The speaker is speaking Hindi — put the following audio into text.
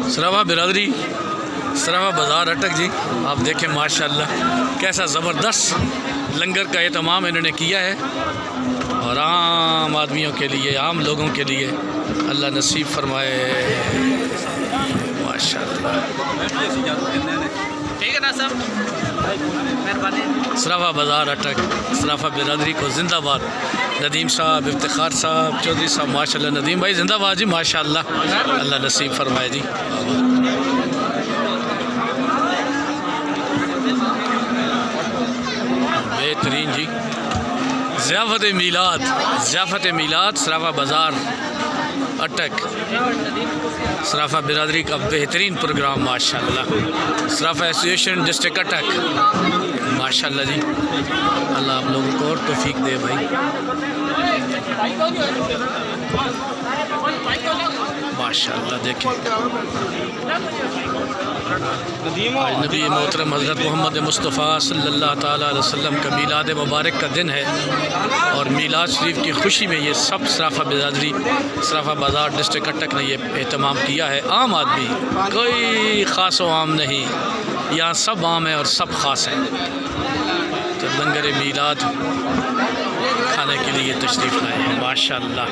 सराफा बिरादरी, सराफा बाज़ार अटक जी, आप देखें माशाल्लाह कैसा ज़बरदस्त लंगर का एहतमाम इन्होंने किया है और आम आदमियों के लिए, आम लोगों के लिए अल्लाह नसीब फरमाए माशाल्लाह। ठीक है ना सब, मेहरबानी। सराफा बाज़ार अटक, सराफा बिरादरी को जिंदाबाद। नदीम साहब, इफ्तिखार साहब, चौधरी साहब माशाल्लाह। नदीम भाई जिंदाबाद जी माशाल्लाह, अल्लाह नसीब फरमाए जी। बेहतरीन जी, ज़ियाफ़त मीलाद, ज़ियाफ़त मीलाद सराफा बाज़ार अटक, सराफा बिरादरी का बेहतरीन प्रोग्राम माशाल्लाह। सराफा एसोसिएशन डिस्ट्रिक्ट अटक माशाल्लाह जी, अल्लाह आप लोगों को और तौफीक दे भाई माशाल्लाह। देखें आज नबी मोहतरम हज़रत मोहम्मद मुस्तफ़ा सल्लल्लाहु ताला अलैहि वसल्लम का मीलाद मुबारक का दिन है और मीलाद शरीफ की खुशी में ये सब सराफा बिरादरी, सराफा बाज़ार डिस्ट्रिक्ट अटक ने ये एहतमाम किया है। आम आदमी, कोई ख़ास व आम नहीं, यहाँ सब आम है और सब ख़ास हैं। तो लंगर मीलाद खाने के लिए तशरीफ़ लाए हैं माशाल्लाह।